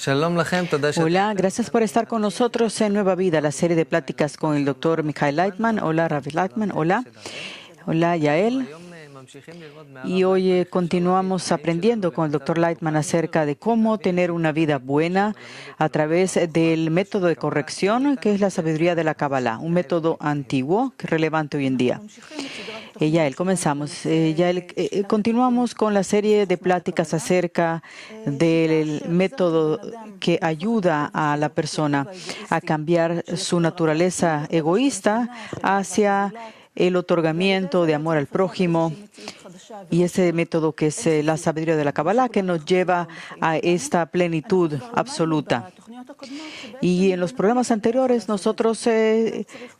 Hola, gracias por estar con nosotros en Nueva Vida, la serie de pláticas con el doctor Michael Leitman. Hola, Ravi Leitman. Hola. Hola, Yael. Y hoy continuamos aprendiendo con el doctor Leitman acerca de cómo tener una vida buena a través del método de corrección, que es la sabiduría de la Kabbalah, un método antiguo que es relevante hoy en día. Yael, comenzamos. Yael, continuamos con la serie de pláticas acerca del método que ayuda a la persona a cambiar su naturaleza egoísta hacia el otorgamiento de amor al prójimo, y ese método que es la sabiduría de la Kabbalah, que nos lleva a esta plenitud absoluta. Y en los programas anteriores nosotros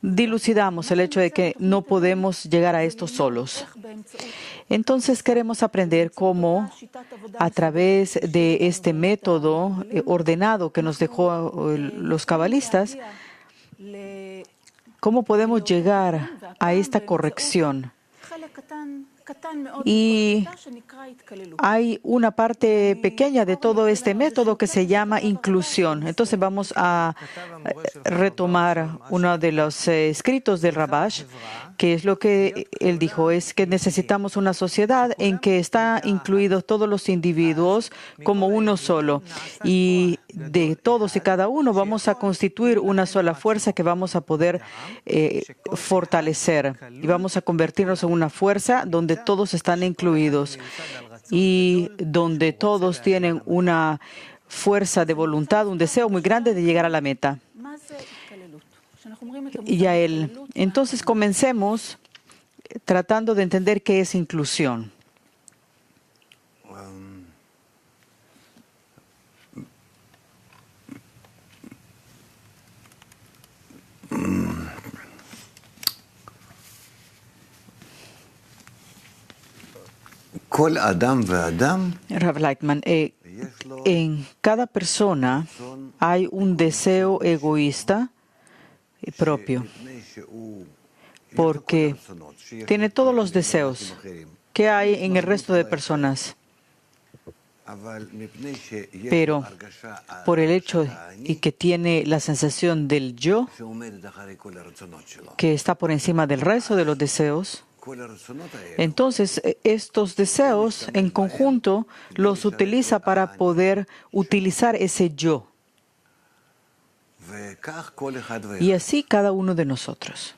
dilucidamos el hecho de que no podemos llegar a esto solos. Entonces queremos aprender cómo, a través de este método ordenado que nos dejó los cabalistas, cómo podemos llegar a esta corrección. Y hay una parte pequeña de todo este método que se llama inclusión. Entonces vamos a retomar uno de los escritos del Rabash, que es lo que él dijo, es que necesitamos una sociedad en que están incluidos todos los individuos como uno solo. Y de todos y cada uno vamos a constituir una sola fuerza que vamos a poder fortalecer. Y vamos a convertirnos en una fuerza donde todos están incluidos y donde todos tienen una fuerza de voluntad, un deseo muy grande de llegar a la meta. Yael, entonces comencemos tratando de entender qué es inclusión. Rav Leitman, en cada persona hay un deseo egoísta propio, porque tiene todos los deseos que hay en el resto de personas. Pero por el hecho y que tiene la sensación del yo, que está por encima del resto de los deseos, entonces estos deseos en conjunto los utiliza para poder utilizar ese yo. Y así cada uno de nosotros.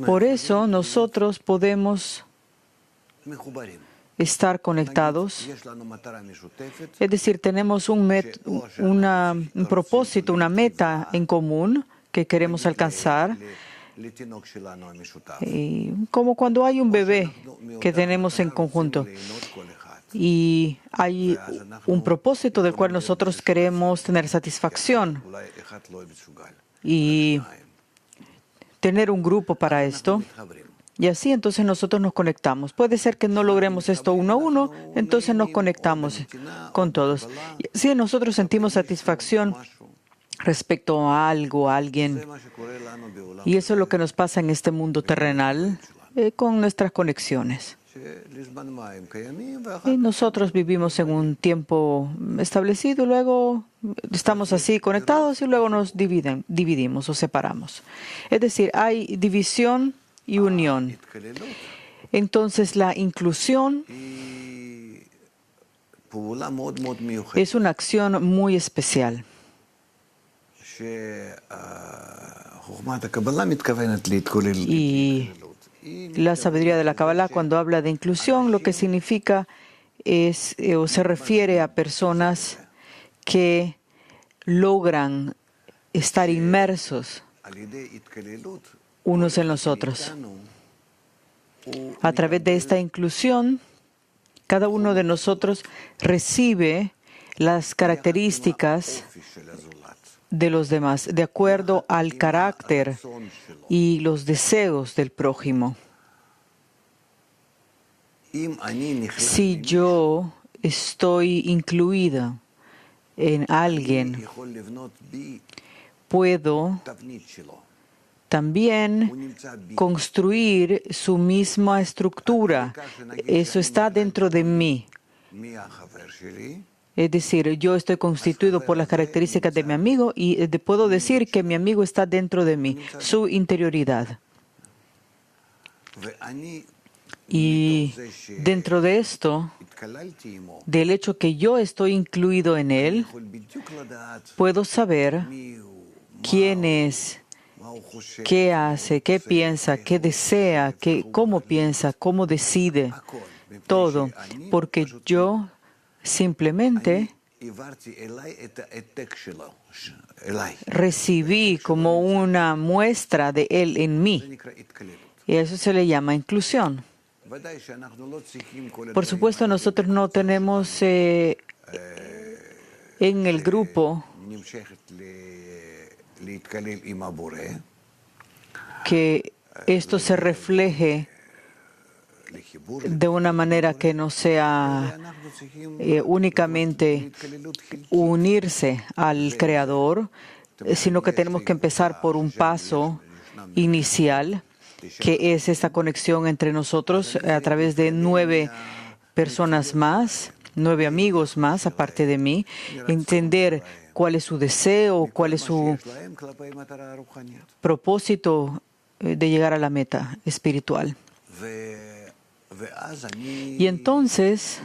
Por eso nosotros podemos estar conectados. Es decir, tenemos un propósito, una meta en común que queremos alcanzar. Como cuando hay un bebé que tenemos en conjunto. Y hay un propósito del cual nosotros queremos tener satisfacción y tener un grupo para esto. Y así entonces nosotros nos conectamos. Puede ser que no logremos esto uno a uno, entonces nos conectamos con todos. Y así nosotros sentimos satisfacción respecto a algo, a alguien. Y eso es lo que nos pasa en este mundo terrenal con nuestras conexiones. Y nosotros vivimos en un tiempo establecido, luego estamos así conectados y luego nos dividimos o separamos. Es decir, hay división y unión. Entonces la inclusión es una acción muy especial. Y la sabiduría de la Kabbalah, cuando habla de inclusión, lo que significa es o se refiere a personas que logran estar inmersos unos en los otros. A través de esta inclusión, cada uno de nosotros recibe las características de los demás, de acuerdo al carácter y los deseos del prójimo. Si yo estoy incluida en alguien, puedo también construir su misma estructura. Eso está dentro de mí. Es decir, yo estoy constituido por las características de mi amigo y puedo decir que mi amigo está dentro de mí, su interioridad. Y dentro de esto, del hecho que yo estoy incluido en él, puedo saber quién es, qué hace, qué piensa, qué desea, cómo piensa, cómo decide, todo, porque yo simplemente recibí como una muestra de él en mí. Y eso se le llama inclusión. Por supuesto, nosotros no tenemos en el grupo que esto se refleje de una manera que no sea únicamente unirse al Creador, sino que tenemos que empezar por un paso inicial, que es esta conexión entre nosotros a través de 9 personas más, 9 amigos más, aparte de mí, entender cuál es su deseo, cuál es su propósito de llegar a la meta espiritual. Y entonces,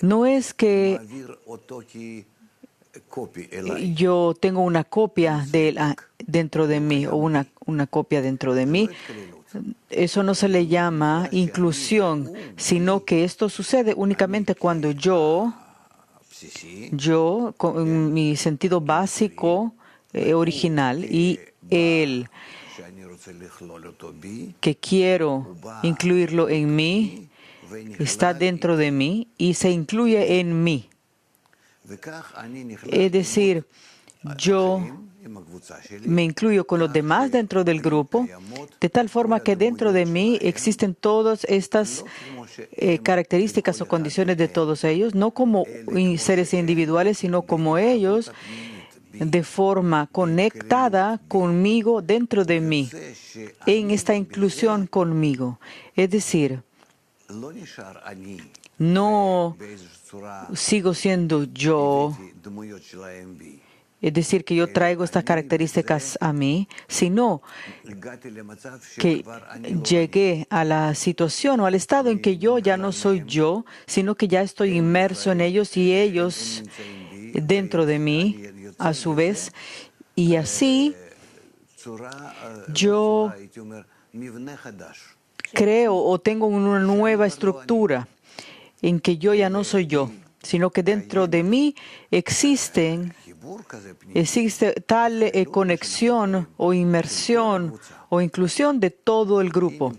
no es que yo tengo una copia de él dentro de mí o una copia dentro de mí. Eso no se le llama inclusión, sino que esto sucede únicamente cuando yo, con mi sentido básico, original, y él, que quiero incluirlo en mí, está dentro de mí y se incluye en mí. Es decir, yo me incluyo con los demás dentro del grupo, de tal forma que dentro de mí existen todas estas características o condiciones de todos ellos, no como seres individuales, sino como ellos, de forma conectada conmigo dentro de mí, en esta inclusión conmigo. Es decir, no sigo siendo yo, es decir, que yo traigo estas características a mí, sino que llegué a la situación o al estado en que yo ya no soy yo, sino que ya estoy inmerso en ellos y ellos dentro de mí, a su vez, y así yo creo o tengo una nueva estructura en que yo ya no soy yo, sino que dentro de mí existe tal conexión o inmersión o inclusión de todo el grupo.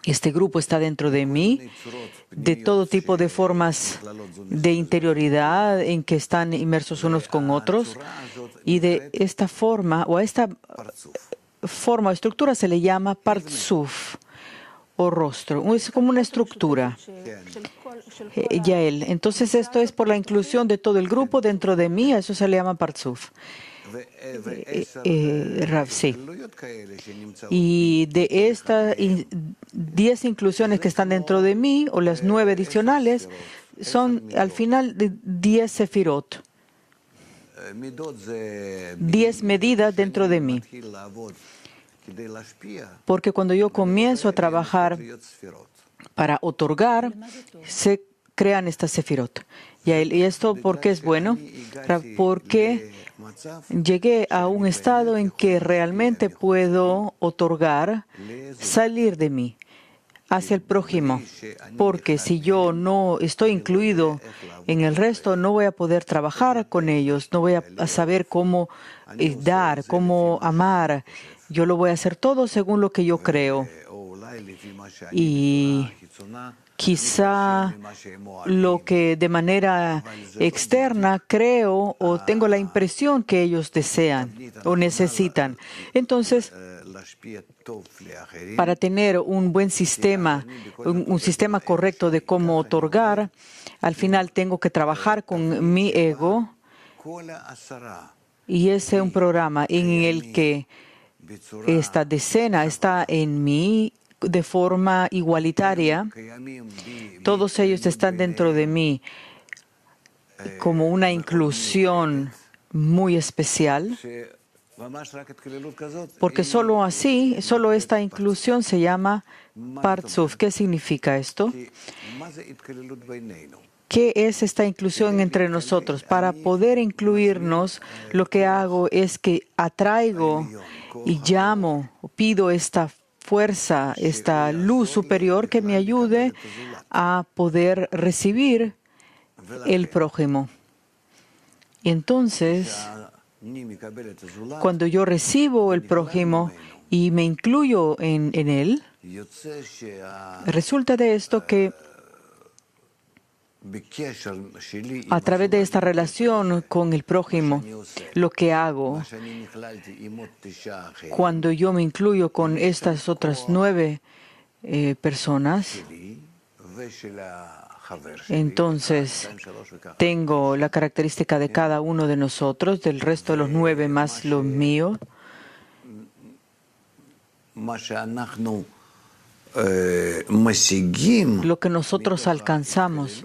Este grupo está dentro de mí, de todo tipo de formas de interioridad en que están inmersos unos con otros, y de esta forma o a esta forma o estructura se le llama partzuf o rostro. Es como una estructura. Yael. Entonces esto es por la inclusión de todo el grupo dentro de mí, a eso se le llama partzuf. Sí. Y de estas 10 inclusiones que están dentro de mí, o las 9 adicionales, son al final de 10 sefirot. 10 medidas dentro de mí. Porque cuando yo comienzo a trabajar para otorgar, se crean estas sefirot. Y esto, ¿por qué es bueno? Porque llegué a un estado en que realmente puedo otorgar, salir de mí hacia el prójimo. Porque si yo no estoy incluido en el resto, no voy a poder trabajar con ellos, no voy a saber cómo dar, cómo amar. Yo lo voy a hacer todo según lo que yo creo. Y quizá lo que de manera externa creo o tengo la impresión que ellos desean o necesitan. Entonces, para tener un buen sistema, un sistema correcto de cómo otorgar, al final tengo que trabajar con mi ego, y ese es un programa en el que esta decena está en mí de forma igualitaria. Todos ellos están dentro de mí como una inclusión muy especial, porque solo así, solo esta inclusión se llama Partzuf. ¿Qué significa esto? ¿Qué es esta inclusión entre nosotros? Para poder incluirnos, lo que hago es que atraigo y llamo, pido esta fuerza, esta luz superior que me ayude a poder recibir el prójimo. Y entonces, cuando yo recibo el prójimo y me incluyo en él, resulta de esto que a través de esta relación con el prójimo, lo que hago cuando yo me incluyo con estas otras 9 personas, entonces tengo la característica de cada uno de nosotros, del resto de los 9 más lo mío. Lo que nosotros alcanzamos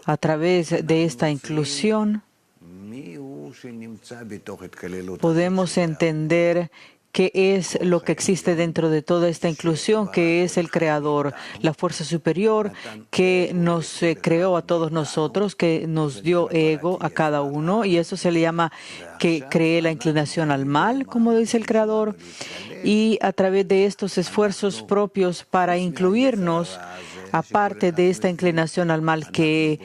a través de esta inclusión, podemos entender qué es lo que existe dentro de toda esta inclusión, que es el Creador, la fuerza superior que nos creó a todos nosotros, que nos dio ego a cada uno, y eso se le llama que cree la inclinación al mal, como dice el Creador, y a través de estos esfuerzos propios para incluirnos, aparte de esta inclinación al mal que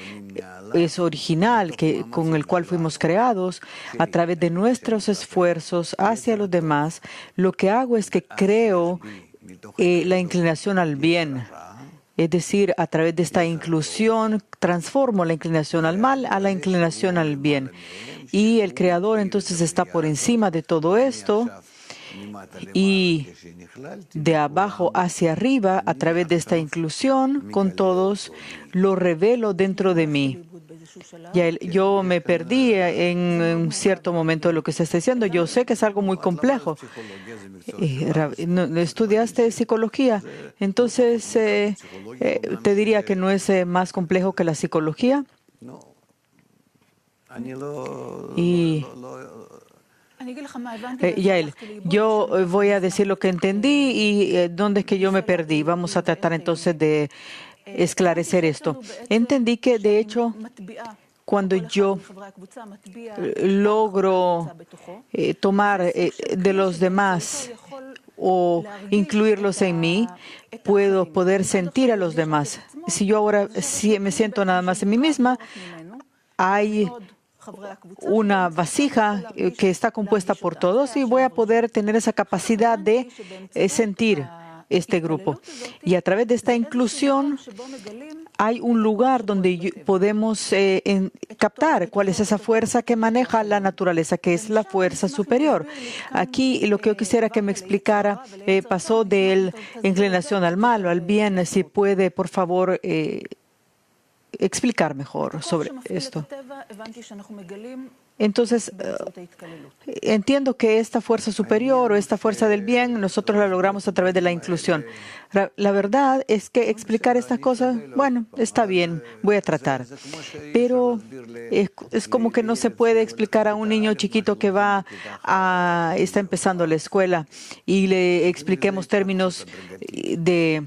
es original, con el cual fuimos creados, a través de nuestros esfuerzos hacia los demás, lo que hago es que creo la inclinación al bien. Es decir, a través de esta inclusión, transformo la inclinación al mal a la inclinación al bien. Y el Creador entonces está por encima de todo esto. Y de abajo hacia arriba, a través de esta inclusión con todos, lo revelo dentro de mí. Yo me perdí en un cierto momento de lo que se está diciendo. Yo sé que es algo muy complejo. ¿Estudiaste psicología? Entonces, te diría que no es más complejo que la psicología. Y Yael, yo voy a decir lo que entendí y dónde es que yo me perdí. Vamos a tratar entonces de esclarecer esto. Entendí que, de hecho, cuando yo logro tomar de los demás o incluirlos en mí, puedo poder sentir a los demás. Si yo ahora me siento nada más en mí misma, hay una vasija que está compuesta por todos y voy a poder tener esa capacidad de sentir este grupo. Y a través de esta inclusión hay un lugar donde podemos captar cuál es esa fuerza que maneja la naturaleza, que es la fuerza superior. Aquí lo que yo quisiera que me explicara pasó de la inclinación al mal o al bien. Si puede, por favor, explicar mejor sobre esto. Entonces, entiendo que esta fuerza superior o esta fuerza del bien, nosotros la logramos a través de la inclusión. La verdad es que explicar estas cosas, bueno, está bien, voy a tratar. Pero es como que no se puede explicar a un niño chiquito que está empezando la escuela y le expliquemos términos de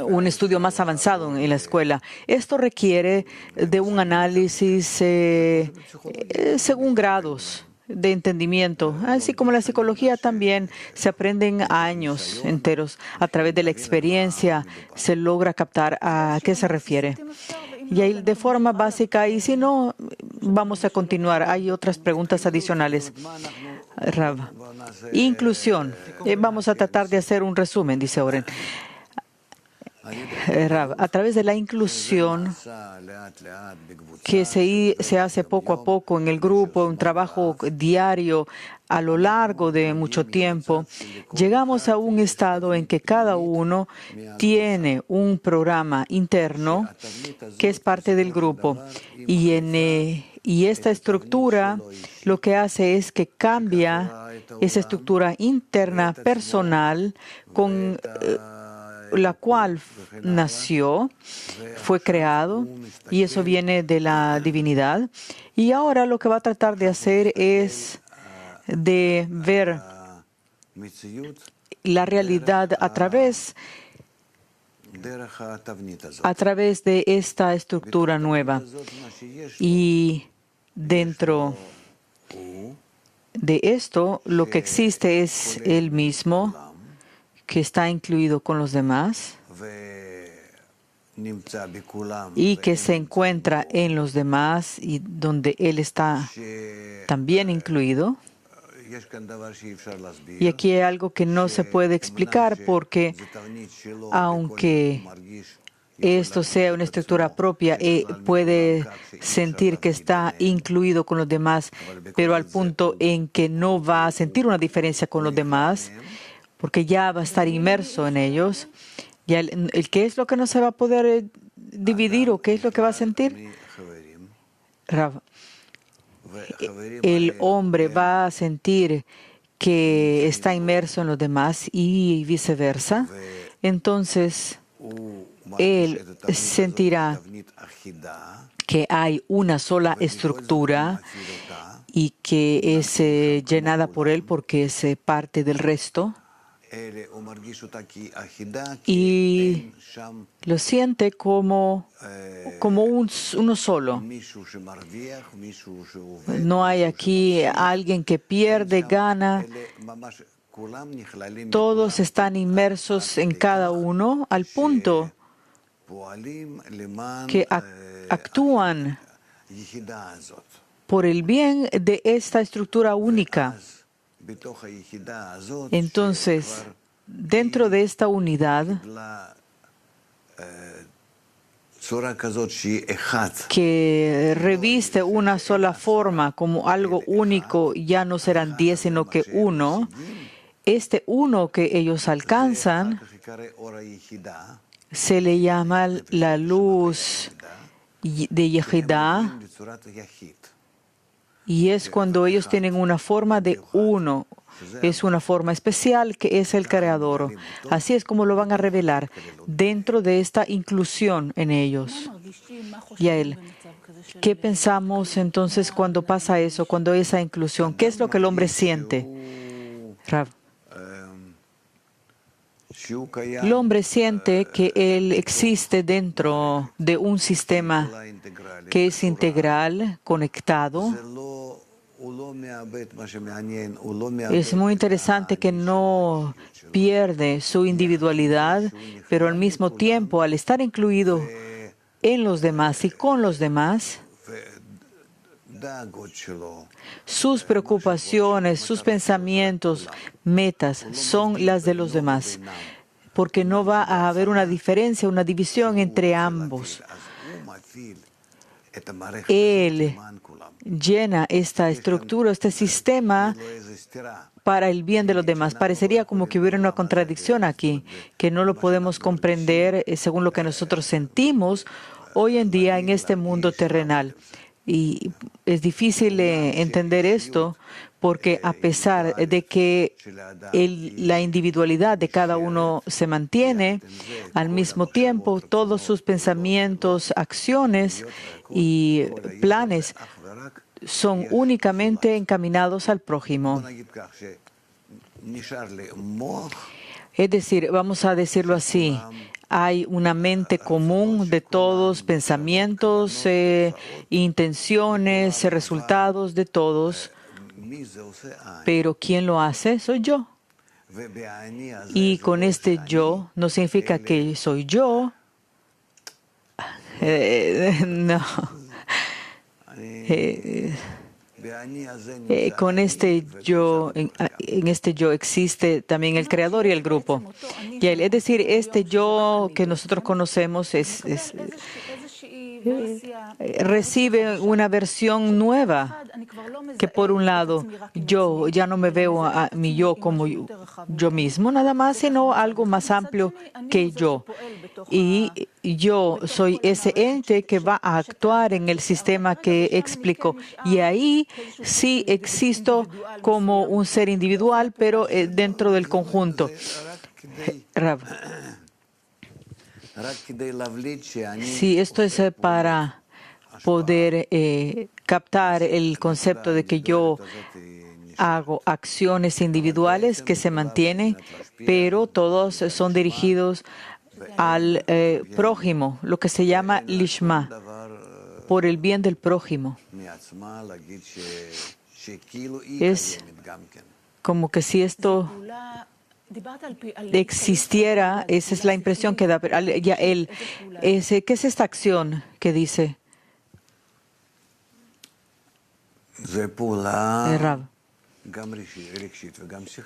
un estudio más avanzado en la escuela. Esto requiere de un análisis según grados de entendimiento, así como la psicología también se aprenden años enteros. A través de la experiencia se logra captar a qué se refiere. Y ahí de forma básica, y si no, vamos a continuar. Hay otras preguntas adicionales. Rav. Inclusión. Vamos a tratar de hacer un resumen, dice Oren. Rav, a través de la inclusión que se hace poco a poco en el grupo, un trabajo diario a lo largo de mucho tiempo, llegamos a un estado en que cada uno tiene un programa interno que es parte del grupo. Y esta estructura lo que hace es que cambia esa estructura interna personal con la cual nació, fue creado, y eso viene de la divinidad. Y ahora lo que va a tratar de hacer es de ver la realidad a través de esta estructura nueva. Y dentro de esto, lo que existe es Él mismo, que está incluido con los demás y que se encuentra en los demás y donde Él está también incluido. Y aquí hay algo que no se puede explicar porque aunque esto sea una estructura propia, puede sentir que está incluido con los demás, pero al punto en que no va a sentir una diferencia con los demás, porque ya va a estar inmerso en ellos. ¿Y qué es lo que no se va a poder dividir o qué es lo que va a sentir? El hombre va a sentir que está inmerso en los demás y viceversa. Entonces, él sentirá que hay una sola estructura y que es llenada por él porque es parte del resto. Y lo siente como uno solo. No hay aquí alguien que pierde, gana. Todos están inmersos en cada uno al punto que actúan por el bien de esta estructura única. Entonces, dentro de esta unidad, que reviste una sola forma como algo único, ya no serán 10, sino que uno, este uno que ellos alcanzan se le llama la luz de Yehidah, y es cuando ellos tienen una forma de uno. Es una forma especial que es el Creador. Así es como lo van a revelar dentro de esta inclusión en ellos. Y a él, ¿qué pensamos entonces cuando pasa eso, cuando esa inclusión? ¿Qué es lo que el hombre siente? Rav. El hombre siente que él existe dentro de un sistema que es integral, conectado. Es muy interesante que no pierde su individualidad, pero al mismo tiempo, al estar incluido en los demás y con los demás, sus preocupaciones, sus pensamientos, metas son las de los demás, porque no va a haber una diferencia, una división entre ambos. Él llena esta estructura, este sistema para el bien de los demás. Parecería como que hubiera una contradicción aquí, que no lo podemos comprender según lo que nosotros sentimos hoy en día en este mundo terrenal. Y es difícil entender esto porque a pesar de que la individualidad de cada uno se mantiene, al mismo tiempo todos sus pensamientos, acciones y planes son únicamente encaminados al prójimo. Es decir, vamos a decirlo así, hay una mente común de todos, pensamientos, intenciones, resultados de todos, pero ¿quién lo hace? Soy yo. Y con este yo no significa que soy yo. No. Con este yo, en este yo existe también el creador y el grupo. Es decir, este yo que nosotros conocemos recibe una versión nueva, que por un lado yo ya no me veo a mi yo como yo mismo nada más, sino algo más amplio que yo. Y yo soy ese ente que va a actuar en el sistema que explico. Y ahí sí existo como un ser individual, pero dentro del conjunto. Rav. Sí, esto es para poder captar el concepto de que yo hago acciones individuales que se mantienen, pero todos son dirigidos al prójimo, lo que se llama lishma, por el bien del prójimo. Es como que si esto existiera, esa es la impresión que da ya él. ¿Qué es esta acción que dice Rav?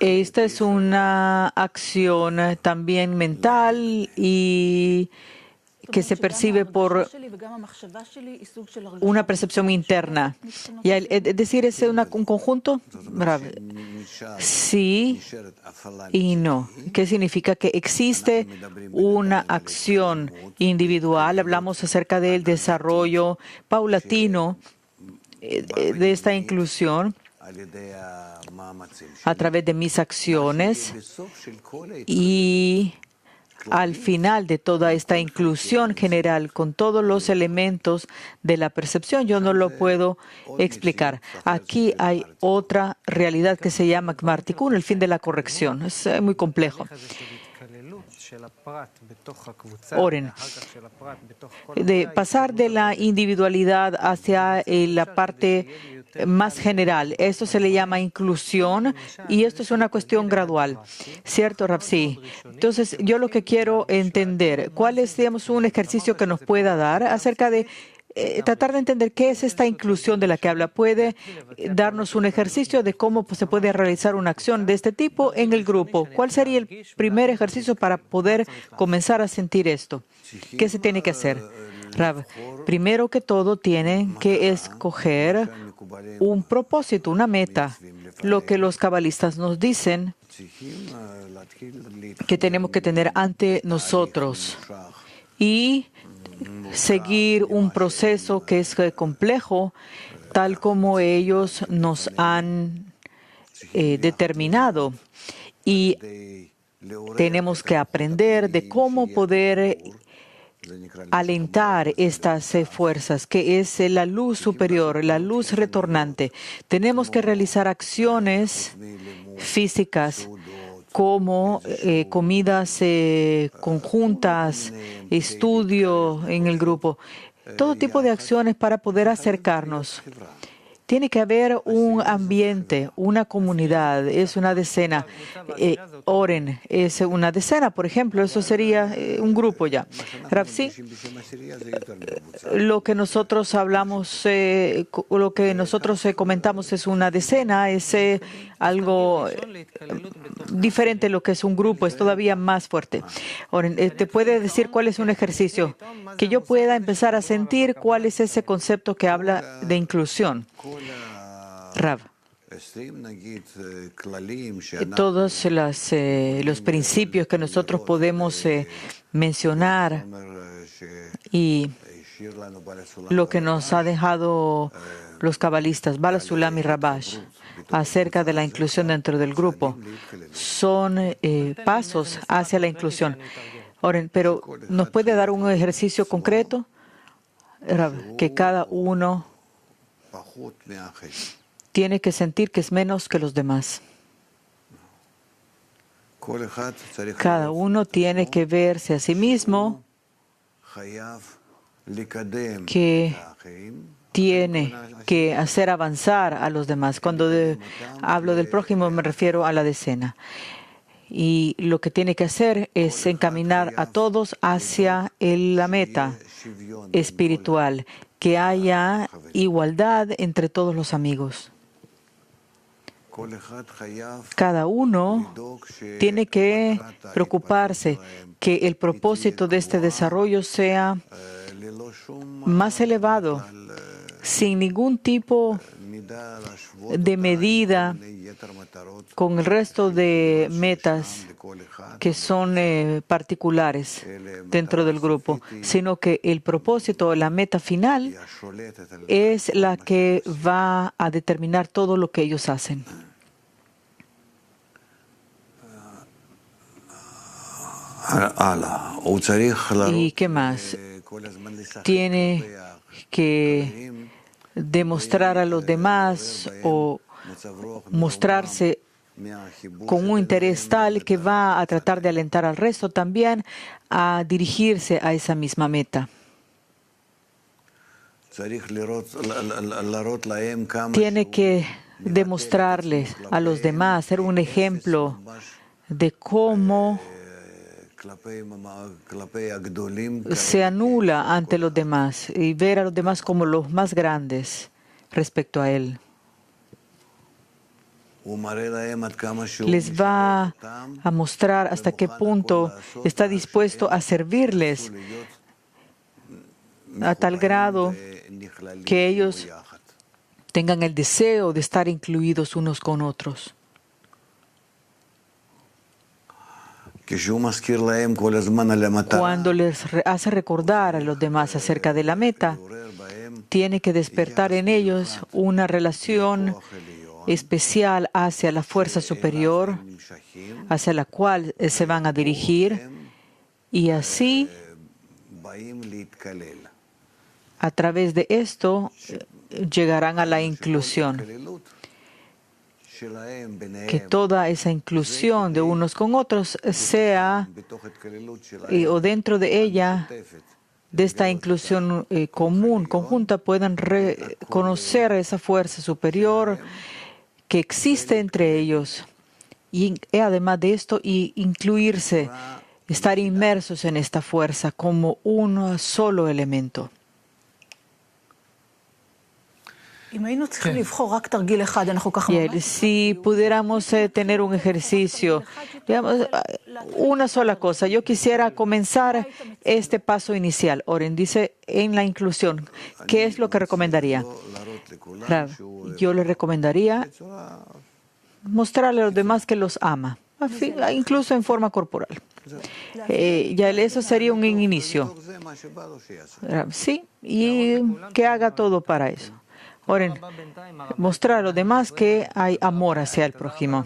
Esta es una acción también mental y que se percibe por una percepción interna. Y es decir, es un conjunto. Rav, sí y no. ¿Qué significa? Que existe una acción individual. Hablamos acerca del desarrollo paulatino de esta inclusión a través de mis acciones, y al final de toda esta inclusión general con todos los elementos de la percepción, yo no lo puedo explicar. Aquí hay otra realidad que se llama Gmar Tikkun, el fin de la corrección. Es muy complejo. Oren, de pasar de la individualidad hacia la parte más general. Esto se le llama inclusión y esto es una cuestión gradual. ¿Cierto, Rav? Sí. Entonces, yo lo que quiero entender, ¿cuál es, digamos, un ejercicio que nos pueda dar acerca de tratar de entender qué es esta inclusión de la que habla? ¿Puede darnos un ejercicio de cómo se puede realizar una acción de este tipo en el grupo? ¿Cuál sería el primer ejercicio para poder comenzar a sentir esto? ¿Qué se tiene que hacer? Rav, primero que todo tienen que escoger un propósito, una meta. Lo que los cabalistas nos dicen que tenemos que tener ante nosotros y seguir un proceso que es complejo, tal como ellos nos han determinado. Y tenemos que aprender de cómo poder alentar estas fuerzas, que es la luz superior, la luz retornante. Tenemos que realizar acciones físicas como comidas conjuntas, estudio en el grupo, todo tipo de acciones para poder acercarnos. Tiene que haber un ambiente, una comunidad, es una decena. Oren es una decena, por ejemplo, eso sería un grupo ya. Rav, sí, lo que nosotros hablamos, lo que nosotros comentamos es una decena, es algo diferente. Lo que es un grupo es todavía más fuerte. Oren, ¿te puede decir cuál es un ejercicio? Que yo pueda empezar a sentir cuál es ese concepto que habla de inclusión. Rav, todos los principios que nosotros podemos mencionar y lo que nos ha dejado los cabalistas, Bala Sulam y Rabash, acerca de la inclusión dentro del grupo, son pasos hacia la inclusión. Oren, pero ¿nos puede dar un ejercicio concreto? Rav, que cada uno tiene que sentir que es menos que los demás. Cada uno tiene que verse a sí mismo que tiene que hacer avanzar a los demás. Cuando hablo del prójimo me refiero a la decena. Y lo que tiene que hacer es encaminar a todos hacia la meta espiritual, que haya igualdad entre todos los amigos. Cada uno tiene que preocuparse que el propósito de este desarrollo sea más elevado, sin ningún tipo de medida con el resto de metas que son particulares dentro del grupo, sino que el propósito, la meta final, es la que va a determinar todo lo que ellos hacen. ¿Y qué más? Tiene que demostrar a los demás o mostrarse con un interés tal que va a tratar de alentar al resto también a dirigirse a esa misma meta. Tiene que demostrarles a los demás, ser un ejemplo de cómo se anula ante los demás y ver a los demás como los más grandes respecto a él. Les va a mostrar hasta qué punto está dispuesto a servirles a tal grado que ellos tengan el deseo de estar incluidos unos con otros. Cuando les hace recordar a los demás acerca de la meta, tiene que despertar en ellos una relación especial hacia la fuerza superior, hacia la cual se van a dirigir, y así, a través de esto, llegarán a la inclusión. Que toda esa inclusión de unos con otros sea, o dentro de ella, de esta inclusión común, conjunta, puedan reconocer esa fuerza superior que existe entre ellos. Y además de esto, y incluirse, estar inmersos en esta fuerza como un solo elemento. Si pudiéramos tener un ejercicio, digamos, una sola cosa, yo quisiera comenzar este paso inicial. Oren, dice en la inclusión, ¿qué es lo que recomendaría? Yo le recomendaría mostrarle a los demás que los ama, incluso en forma corporal. Ya eso sería un inicio. Sí, y que haga todo para eso. Oren, mostrar a los demás que hay amor hacia el prójimo.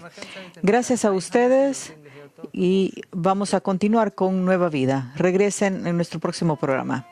Gracias a ustedes y vamos a continuar con Nueva Vida. Regresen en nuestro próximo programa.